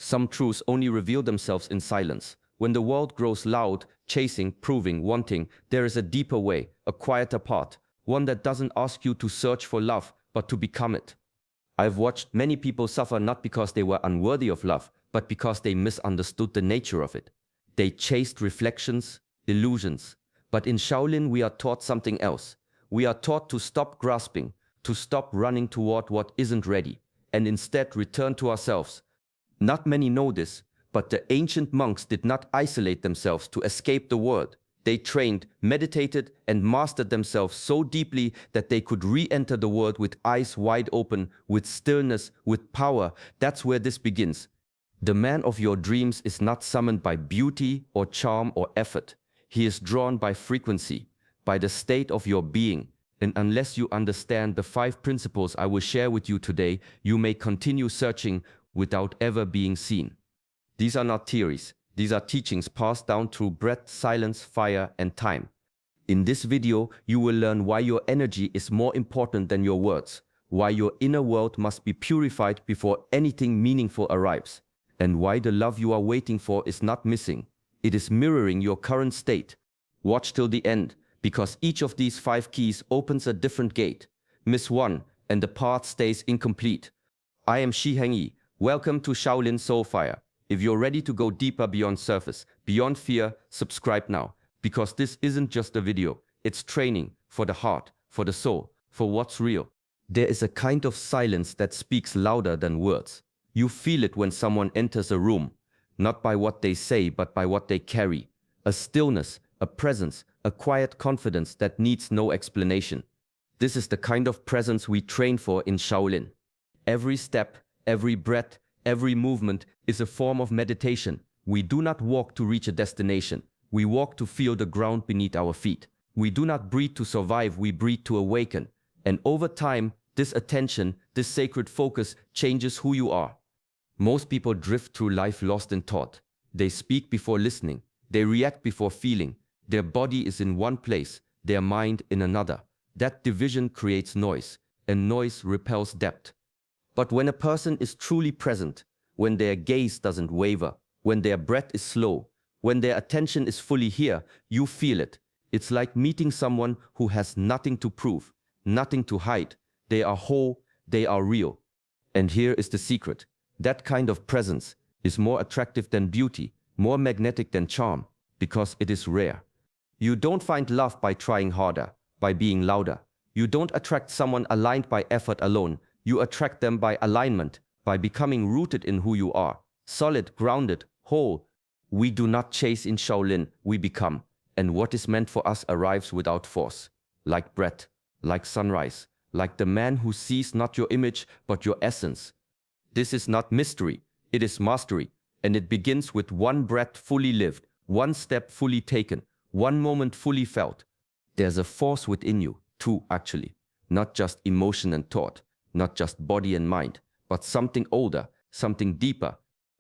Some truths only reveal themselves in silence. When the world grows loud, chasing, proving, wanting, there is a deeper way, a quieter path, one that doesn't ask you to search for love, but to become it. I've watched many people suffer not because they were unworthy of love, but because they misunderstood the nature of it. They chased reflections, illusions. But in Shaolin we are taught something else. We are taught to stop grasping, to stop running toward what isn't ready, and instead return to ourselves. Not many know this, but the ancient monks did not isolate themselves to escape the world. They trained, meditated, and mastered themselves so deeply that they could re-enter the world with eyes wide open, with stillness, with power. That's where this begins. The man of your dreams is not summoned by beauty or charm or effort. He is drawn by frequency, by the state of your being. And unless you understand the 5 principles I will share with you today, you may continue searching without ever being seen. These are not theories. These are teachings passed down through breath, silence, fire, and time. In this video, you will learn why your energy is more important than your words, why your inner world must be purified before anything meaningful arrives, and why the love you are waiting for is not missing. It is mirroring your current state. Watch till the end, because each of these 5 keys opens a different gate. Miss one, and the path stays incomplete. I am Shi Heng Yi. Welcome to Shaolin Soulfire. If you're ready to go deeper beyond surface, beyond fear, subscribe now. Because this isn't just a video, it's training for the heart, for the soul, for what's real. There is a kind of silence that speaks louder than words. You feel it when someone enters a room, not by what they say, but by what they carry. A stillness, a presence, a quiet confidence that needs no explanation. This is the kind of presence we train for in Shaolin. Every step, every breath, every movement is a form of meditation. We do not walk to reach a destination. We walk to feel the ground beneath our feet. We do not breathe to survive, we breathe to awaken. And over time, this attention, this sacred focus changes who you are. Most people drift through life lost in thought. They speak before listening. They react before feeling. Their body is in one place, their mind in another. That division creates noise, and noise repels depth. But when a person is truly present, when their gaze doesn't waver, when their breath is slow, when their attention is fully here, you feel it. It's like meeting someone who has nothing to prove, nothing to hide. They are whole, they are real. And here is the secret. That kind of presence is more attractive than beauty, more magnetic than charm, because it is rare. You don't find love by trying harder, by being louder. You don't attract someone aligned by effort alone. You attract them by alignment, by becoming rooted in who you are, solid, grounded, whole. We do not chase in Shaolin, we become. And what is meant for us arrives without force, like breath, like sunrise, like the man who sees not your image, but your essence. This is not mystery, it is mastery, and it begins with one breath fully lived, one step fully taken, one moment fully felt. There's a force within you, too, actually, not just emotion and thought. Not just body and mind, but something older, something deeper.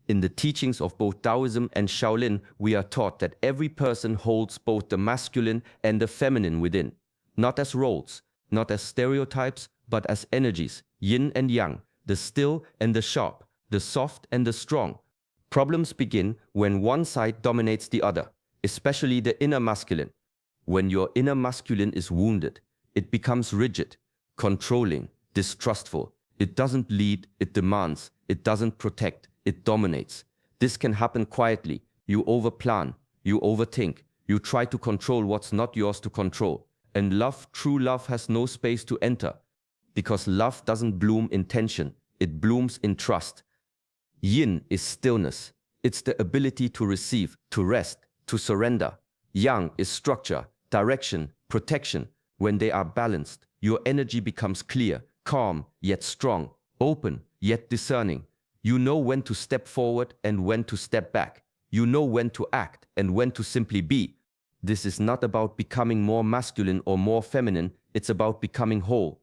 In the teachings of both Taoism and Shaolin, we are taught that every person holds both the masculine and the feminine within. Not as roles, not as stereotypes, but as energies, yin and yang, the still and the sharp, the soft and the strong. Problems begin when one side dominates the other, especially the inner masculine. When your inner masculine is wounded, it becomes rigid, controlling, distrustful. It doesn't lead, it demands. It doesn't protect, it dominates. This can happen quietly. You overplan, you overthink, you try to control what's not yours to control. And love, true love, has no space to enter. Because love doesn't bloom in tension, it blooms in trust. Yin is stillness. It's the ability to receive, to rest, to surrender. Yang is structure, direction, protection. When they are balanced, your energy becomes clear, calm yet strong, open yet discerning. You know when to step forward and when to step back. You know when to act and when to simply be. This is not about becoming more masculine or more feminine, it's about becoming whole.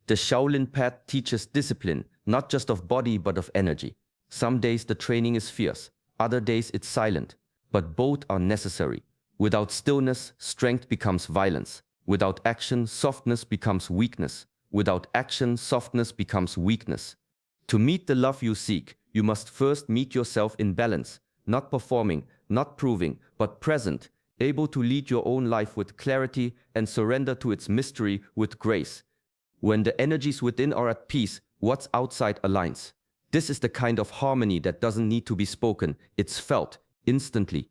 The Shaolin path teaches discipline, not just of body but of energy. Some days the training is fierce, other days it's silent, but both are necessary. Without stillness, strength becomes violence. Without action, softness becomes weakness. Without action, softness becomes weakness. To meet the love you seek, You must first meet yourself in balance, not performing, not proving, but present, able to lead your own life with clarity and surrender to its mystery with grace. When the energies within are at peace, what's outside aligns. This is the kind of harmony that doesn't need to be spoken, it's felt instantly.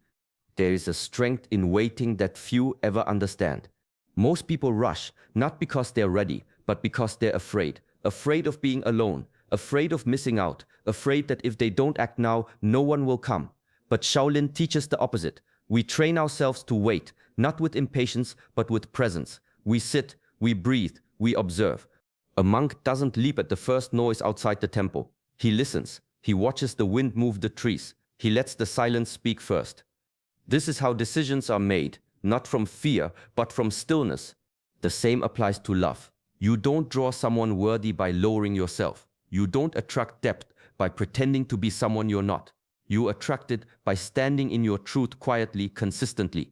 There is a strength in waiting that few ever understand. Most people rush, not because they're ready, but because they're afraid. Afraid of being alone, afraid of missing out, afraid that if they don't act now, no one will come. But Shaolin teaches the opposite. We train ourselves to wait, not with impatience, but with presence. We sit, we breathe, we observe. A monk doesn't leap at the first noise outside the temple. He listens. He watches the wind move the trees. He lets the silence speak first. This is how decisions are made, not from fear, but from stillness. The same applies to love. You don't draw someone worthy by lowering yourself. You don't attract depth by pretending to be someone you're not. You attract it by standing in your truth quietly, consistently.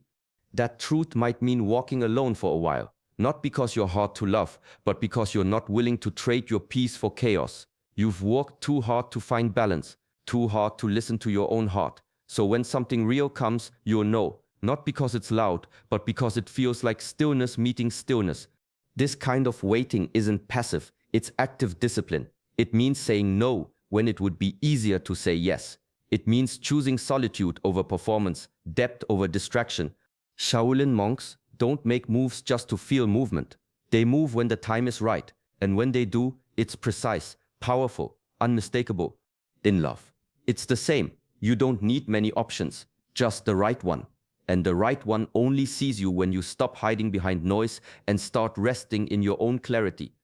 That truth might mean walking alone for a while, not because you're hard to love, but because you're not willing to trade your peace for chaos. You've worked too hard to find balance, too hard to listen to your own heart. So when something real comes, you'll know, not because it's loud, but because it feels like stillness meeting stillness. This kind of waiting isn't passive, it's active discipline. It means saying no when it would be easier to say yes. It means choosing solitude over performance, depth over distraction. Shaolin monks don't make moves just to feel movement. They move when the time is right, and when they do, it's precise, powerful, unmistakable. In love, it's the same. You don't need many options, just the right one. And the right one only sees you when you stop hiding behind noise and start resting in your own clarity.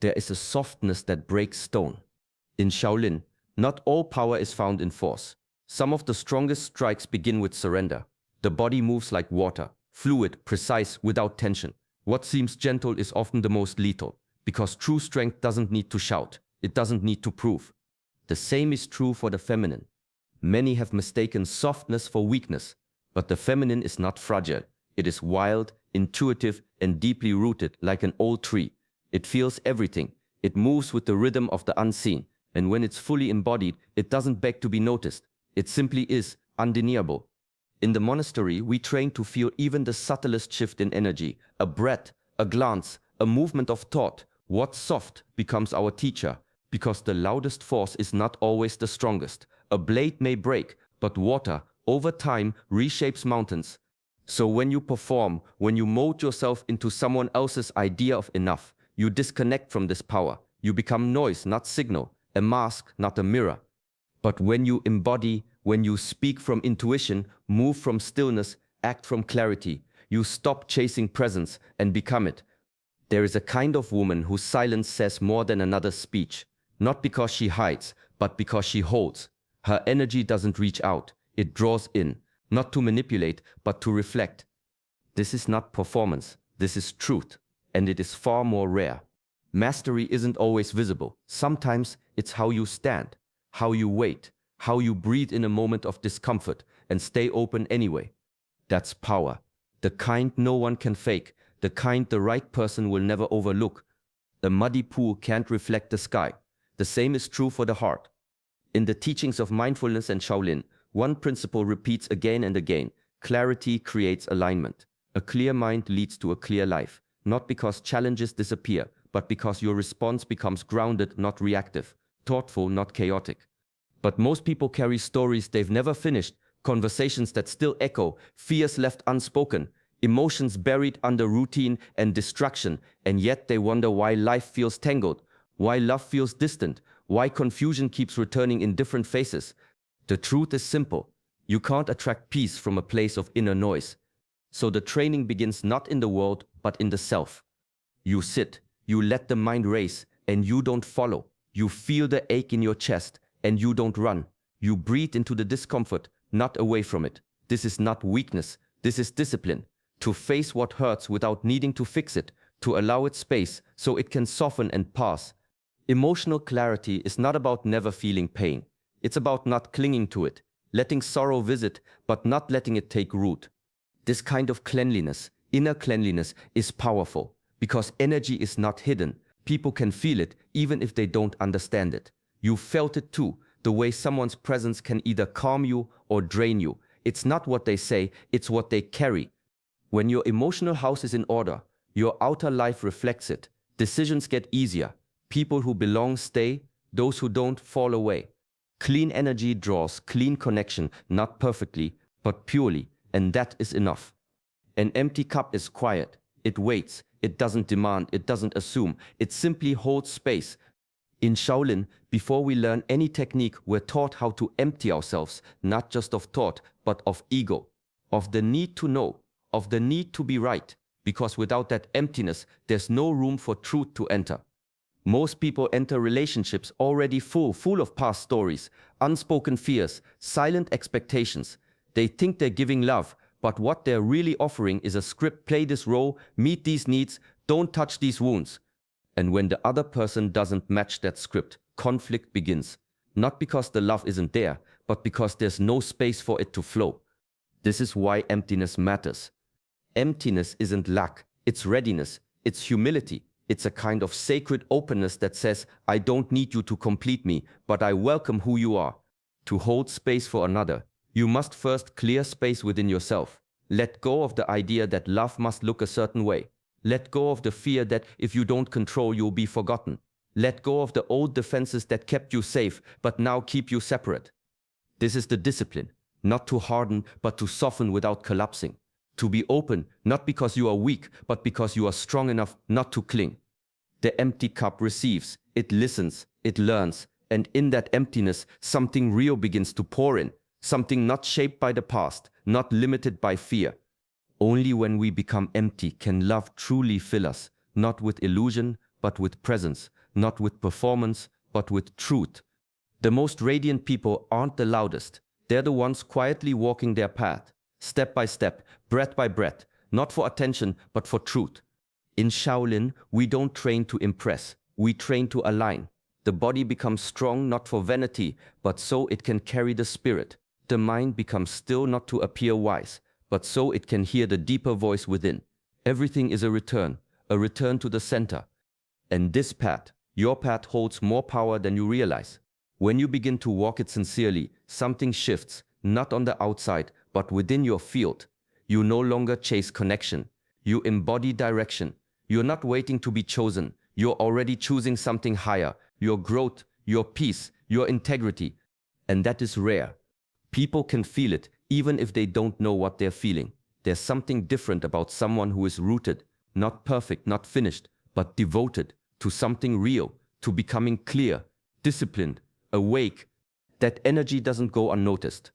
There is a softness that breaks stone. In Shaolin, not all power is found in force. Some of the strongest strikes begin with surrender. The body moves like water, fluid, precise, without tension. What seems gentle is often the most lethal, because true strength doesn't need to shout. It doesn't need to prove. The same is true for the feminine. Many have mistaken softness for weakness, but the feminine is not fragile. It is wild, intuitive, and deeply rooted like an old tree. It feels everything. It moves with the rhythm of the unseen, and when it's fully embodied, it doesn't beg to be noticed. It simply is, undeniable. In the monastery, we train to feel even the subtlest shift in energy, a breath, a glance, a movement of thought. What's soft becomes our teacher, because the loudest force is not always the strongest. A blade may break, but water, over time, reshapes mountains. So when you perform, when you mold yourself into someone else's idea of enough, you disconnect from this power. You become noise, not signal, a mask, not a mirror. But when you embody, when you speak from intuition, move from stillness, act from clarity, you stop chasing presence and become it. There is a kind of woman whose silence says more than another speech, not because she hides, but because she holds. Her energy doesn't reach out, it draws in, not to manipulate, but to reflect. This is not performance, this is truth, and it is far more rare. Mastery isn't always visible. Sometimes it's how you stand, how you wait, how you breathe in a moment of discomfort and stay open anyway. That's power. The kind no one can fake, the kind the right person will never overlook. A muddy pool can't reflect the sky. The same is true for the heart. In the teachings of mindfulness and Shaolin, one principle repeats again and again. Clarity creates alignment. A clear mind leads to a clear life, not because challenges disappear, but because your response becomes grounded, not reactive, thoughtful, not chaotic. But most people carry stories they've never finished, conversations that still echo, fears left unspoken, emotions buried under routine and distraction, and yet they wonder why life feels tangled, why love feels distant, why confusion keeps returning in different faces. The truth is simple. You can't attract peace from a place of inner noise. So the training begins not in the world, but in the self. You sit, you let the mind race, and you don't follow. You feel the ache in your chest, and you don't run. You breathe into the discomfort, not away from it. This is not weakness, this is discipline. To face what hurts without needing to fix it, to allow it space so it can soften and pass. Emotional clarity is not about never feeling pain. It's about not clinging to it, letting sorrow visit, but not letting it take root. This kind of cleanliness, inner cleanliness, is powerful because energy is not hidden. People can feel it even if they don't understand it. You felt it too. the way someone's presence can either calm you or drain you. It's not what they say, it's what they carry. When your emotional house is in order, your outer life reflects it. Decisions get easier. People who belong stay, those who don't fall away. Clean energy draws clean connection, not perfectly, but purely, and that is enough. An empty cup is quiet. It waits. It doesn't demand. It doesn't assume. It simply holds space. In Shaolin, before we learn any technique, we're taught how to empty ourselves, not just of thought, but of ego, of the need to know, of the need to be right, because without that emptiness, there's no room for truth to enter. Most people enter relationships already full of past stories, unspoken fears, silent expectations. They think they're giving love, but what they're really offering is a script: play this role, meet these needs, don't touch these wounds. And when the other person doesn't match that script, conflict begins. Not because the love isn't there, but because there's no space for it to flow. This is why emptiness matters. Emptiness isn't lack, it's readiness, it's humility. It's a kind of sacred openness that says, I don't need you to complete me, but I welcome who you are. To hold space for another, you must first clear space within yourself. Let go of the idea that love must look a certain way. Let go of the fear that if you don't control, you'll be forgotten. Let go of the old defenses that kept you safe, but now keep you separate. This is the discipline, not to harden, but to soften without collapsing. To be open, not because you are weak, but because you are strong enough not to cling. The empty cup receives, it listens, it learns, and in that emptiness, something real begins to pour in, something not shaped by the past, not limited by fear. Only when we become empty can love truly fill us, not with illusion, but with presence, not with performance, but with truth. The most radiant people aren't the loudest. They're the ones quietly walking their path, step by step, breath by breath, not for attention, but for truth. In Shaolin, we don't train to impress, we train to align. The body becomes strong not for vanity, but so it can carry the spirit. The mind becomes still not to appear wise, but so it can hear the deeper voice within. Everything is a return to the center. And this path, your path, holds more power than you realize. When you begin to walk it sincerely, something shifts, not on the outside, but within your field. You no longer chase connection. You embody direction. You're not waiting to be chosen. You're already choosing something higher. Your growth, your peace, your integrity. And that is rare. People can feel it, even if they don't know what they're feeling. There's something different about someone who is rooted, not perfect, not finished, but devoted to something real, to becoming clear, disciplined, awake. That energy doesn't go unnoticed.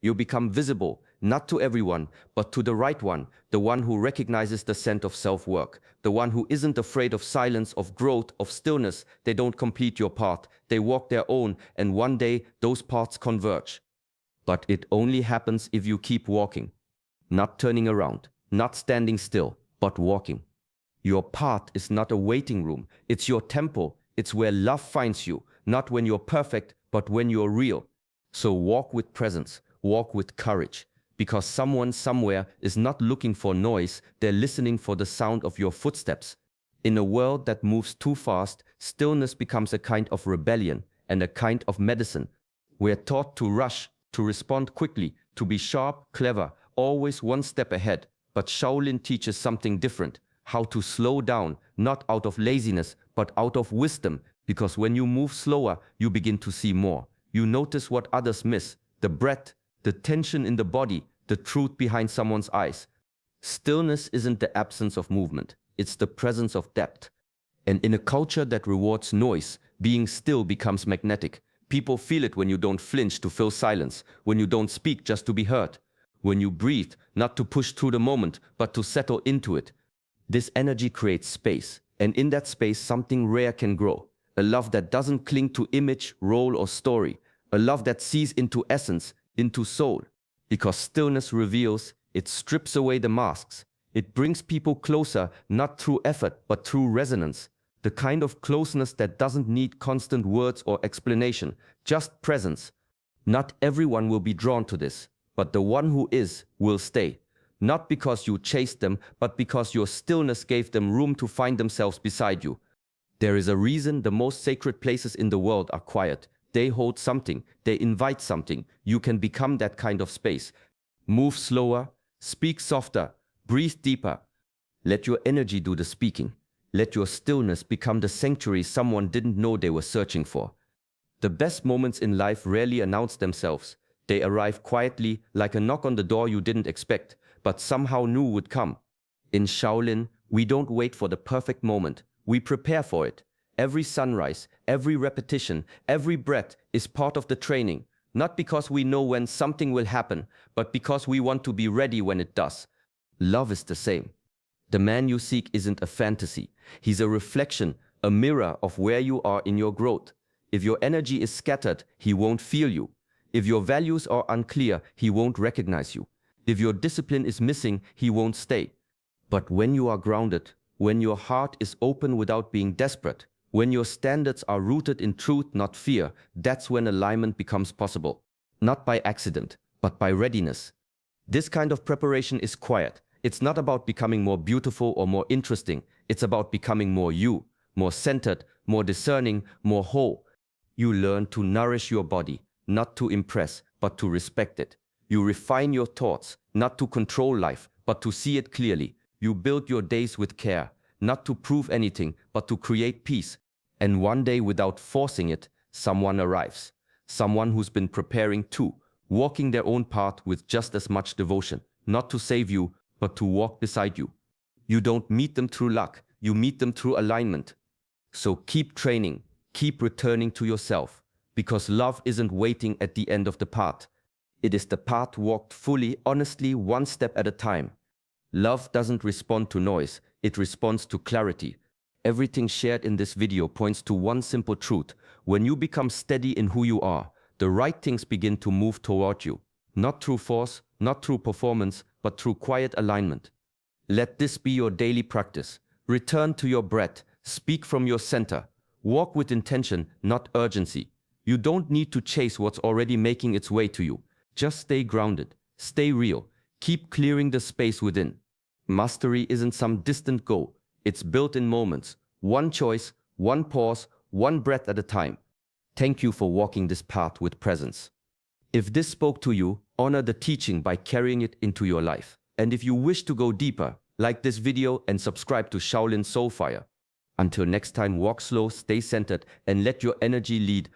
You become visible, not to everyone, but to the right one, the one who recognizes the scent of self-work, the one who isn't afraid of silence, of growth, of stillness. They don't complete your path, they walk their own, and one day those paths converge. But it only happens if you keep walking, not turning around, not standing still, but walking. Your path is not a waiting room, it's your temple, it's where love finds you, not when you're perfect, but when you're real. So walk with presence, walk with courage, because someone somewhere is not looking for noise, they're listening for the sound of your footsteps. In a world that moves too fast, stillness becomes a kind of rebellion and a kind of medicine. We're taught to rush, to respond quickly, to be sharp, clever, always one step ahead. But Shaolin teaches something different, how to slow down, not out of laziness, but out of wisdom, because when you move slower, you begin to see more. You notice what others miss, the breath, the tension in the body, the truth behind someone's eyes. Stillness isn't the absence of movement, it's the presence of depth. And in a culture that rewards noise, being still becomes magnetic. People feel it when you don't flinch to fill silence, when you don't speak just to be heard, when you breathe, not to push through the moment, but to settle into it. This energy creates space, and in that space something rare can grow. A love that doesn't cling to image, role, or story. A love that sees into essence, into soul. Because stillness reveals, it strips away the masks. It brings people closer, not through effort, but through resonance. The kind of closeness that doesn't need constant words or explanation, just presence. Not everyone will be drawn to this, but the one who is will stay. Not because you chased them, but because your stillness gave them room to find themselves beside you. There is a reason the most sacred places in the world are quiet. They hold something, they invite something. You can become that kind of space. Move slower, speak softer, breathe deeper. Let your energy do the speaking. Let your stillness become the sanctuary someone didn't know they were searching for. The best moments in life rarely announce themselves. They arrive quietly, like a knock on the door you didn't expect, but somehow knew would come. In Shaolin, we don't wait for the perfect moment. We prepare for it. Every sunrise, every repetition, every breath is part of the training. Not because we know when something will happen, but because we want to be ready when it does. Love is the same. The man you seek isn't a fantasy. He's a reflection, a mirror of where you are in your growth. If your energy is scattered, he won't feel you. If your values are unclear, he won't recognize you. If your discipline is missing, he won't stay. But when you are grounded, when your heart is open without being desperate, when your standards are rooted in truth, not fear, that's when alignment becomes possible. Not by accident, but by readiness. This kind of preparation is quiet. It's not about becoming more beautiful or more interesting. It's about becoming more you, more centered, more discerning, more whole. You learn to nourish your body, not to impress, but to respect it. You refine your thoughts, not to control life, but to see it clearly. You build your days with care, not to prove anything, but to create peace. And one day, without forcing it, someone arrives. Someone who's been preparing too, walking their own path with just as much devotion, not to save you, but to walk beside you. You don't meet them through luck, you meet them through alignment. So keep training, keep returning to yourself, because love isn't waiting at the end of the path. It is the path walked fully, honestly, one step at a time. Love doesn't respond to noise, it responds to clarity. Everything shared in this video points to one simple truth. When you become steady in who you are, the right things begin to move toward you. Not through force, not through performance, but through quiet alignment. Let this be your daily practice. Return to your breath, speak from your center. Walk with intention, not urgency. You don't need to chase what's already making its way to you. Just stay grounded, stay real, keep clearing the space within. Mastery isn't some distant goal. It's built in moments. One choice, one pause, one breath at a time. Thank you for walking this path with presence. If this spoke to you, honor the teaching by carrying it into your life. And if you wish to go deeper, like this video and subscribe to Shaolin Soulfire. Until next time, walk slow, stay centered, and let your energy lead